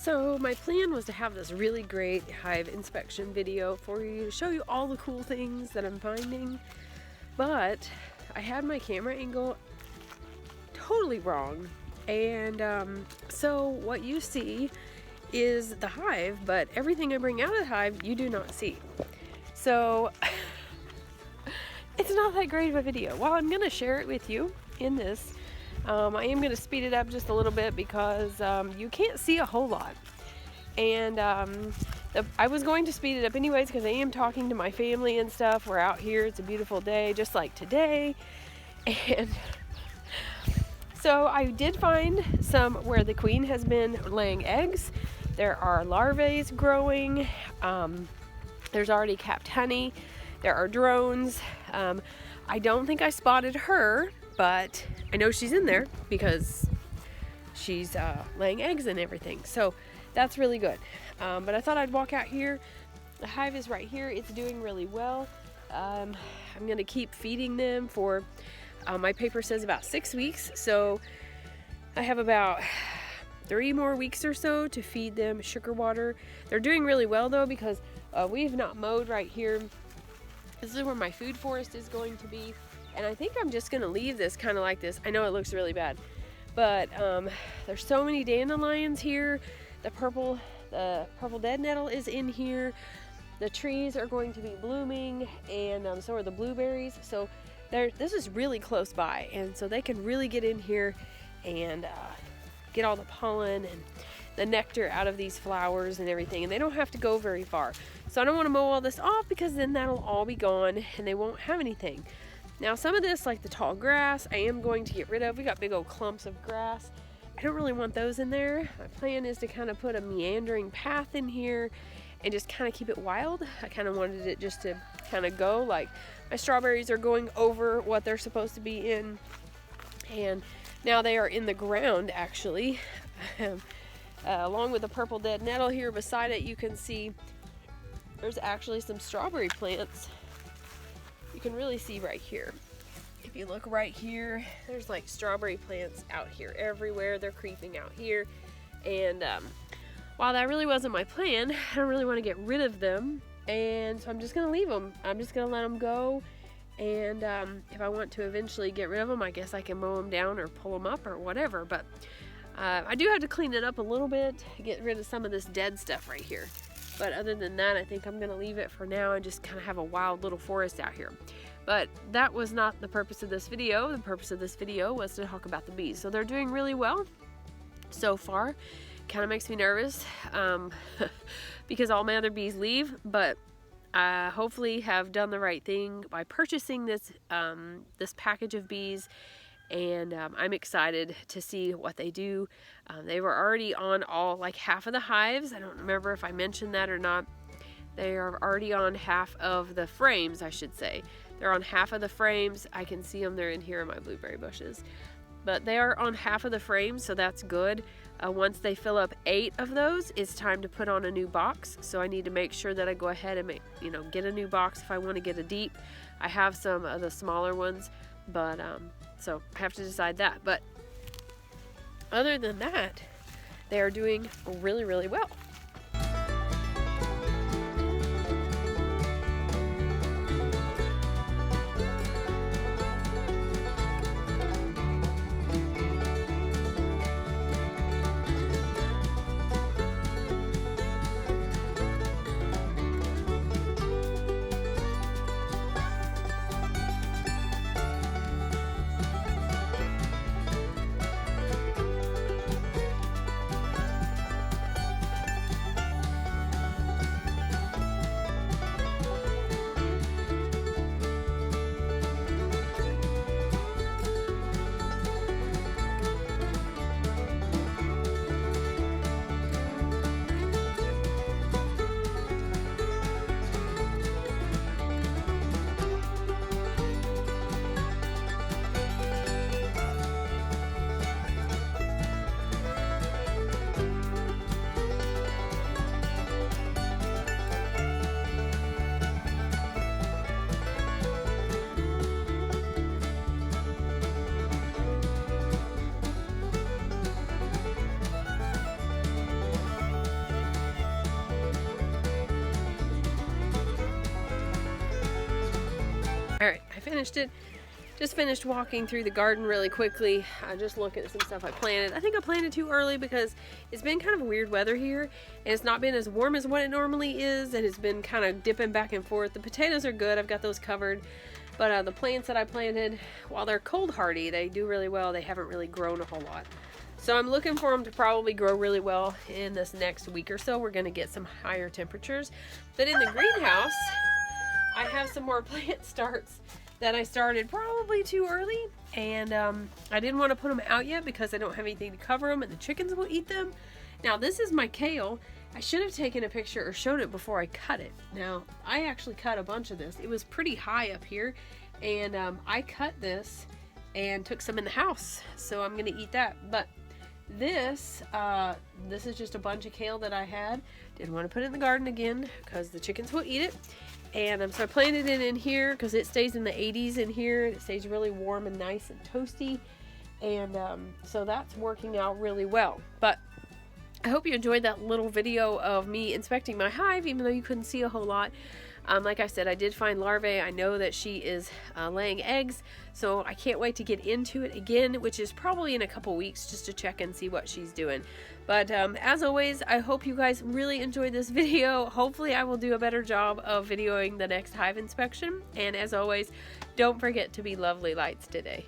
So my plan was to have this really great hive inspection video for you to show you all the cool things that I'm finding, but I had my camera angle totally wrong, and so what you see is the hive, but everything I bring out of the hive you do not see. So it's not that great of a video. Well, I'm gonna share it with you in this. I am gonna speed it up just a little bit because you can't see a whole lot, and I was going to speed it up anyways because I am talking to my family and stuff. We're out here, it's a beautiful day just like today, and so I did find some where the queen has been laying eggs. There are larvae growing. There's already capped honey. There are drones. I don't think I spotted her, but I know she's in there because she's laying eggs and everything. So that's really good. But I thought I'd walk out here. The hive is right here. It's doing really well. I'm going to keep feeding them for, my paper says about 6 weeks. So I have about 3 more weeks or so to feed them sugar water. They're doing really well though because we've not mowed right here. This is where my food forest is going to be. And I think I'm just gonna leave this kind of like this. I know it looks really bad, but there's so many dandelions here. The purple dead nettle is in here. The trees are going to be blooming, and so are the blueberries. So this is really close by, and so they can really get in here and get all the pollen and the nectar out of these flowers and everything, and they don't have to go very far. So I don't want to mow all this off because then that'll all be gone and they won't have anything. Now some of this, like the tall grass, I am going to get rid of. We got big old clumps of grass. I don't really want those in there. My plan is to kind of put a meandering path in here and just kind of keep it wild. I kind of wanted it just to kind of go, like my strawberries are going over what they're supposed to be in, and now they are in the ground actually. Along with the purple dead nettle here beside it, you can see there's actually some strawberry plants. You can really see right here. If you look right here, there's like strawberry plants out here everywhere. They're creeping out here, and while that really wasn't my plan, I don't really want to get rid of them, and so I'm just gonna leave them. I'm just gonna let them go, and if I want to eventually get rid of them, I guess I can mow them down or pull them up or whatever. But I do have to clean it up a little bit, get rid of some of this dead stuff right here. But other than that, I think I'm gonna leave it for now and just kind of have a wild little forest out here. But that was not the purpose of this video. The purpose of this video was to talk about the bees. So they're doing really well so far. Kind of makes me nervous because all my other bees leave, but I hopefully have done the right thing by purchasing this this package of bees, and I'm excited to see what they do. They were already on like half of the hives. I don't remember if I mentioned that or not. They are already on half of the frames, I should say. They're on half of the frames. I can see them. They're in here in my blueberry bushes. But they are on half of the frames, so that's good. Once they fill up 8 of those, it's time to put on a new box. So I need to make sure that I go ahead and get a new box if I want to get a deep. I have some of the smaller ones, but so I have to decide that. But other than that, they are doing really, really well. All right, I finished it. Just finished walking through the garden really quickly. I just look at some stuff I planted. I think I planted too early because it's been kind of weird weather here, and it's not been as warm as what it normally is, and it's been kind of dipping back and forth. The potatoes are good. I've got those covered. But the plants that I planted, while they're cold hardy, they do really well. They haven't really grown a whole lot. So I'm looking for them to probably grow really well in this next week or so. We're going to get some higher temperatures. But in the greenhouse, I have some more plant starts that I started probably too early, and I didn't want to put them out yet because I don't have anything to cover them and the chickens will eat them. Now this is my kale. I should have taken a picture or showed it before I cut it. Now I actually cut a bunch of this. It was pretty high up here, and I cut this and took some in the house, so I'm gonna eat that. But this is just a bunch of kale that I had. Didn't want to put it in the garden again because the chickens will eat it. And so I planted it in here because it stays in the 80s in here, and it stays really warm and nice and toasty. And so that's working out really well. But I hope you enjoyed that little video of me inspecting my hive, even though you couldn't see a whole lot. Like I said, I did find larvae. I know that she is laying eggs, so I can't wait to get into it again, which is probably in a couple weeks, just to check and see what she's doing. But as always, I hope you guys really enjoyed this video. Hopefully I will do a better job of videoing the next hive inspection. And as always, don't forget to be lovely lights today.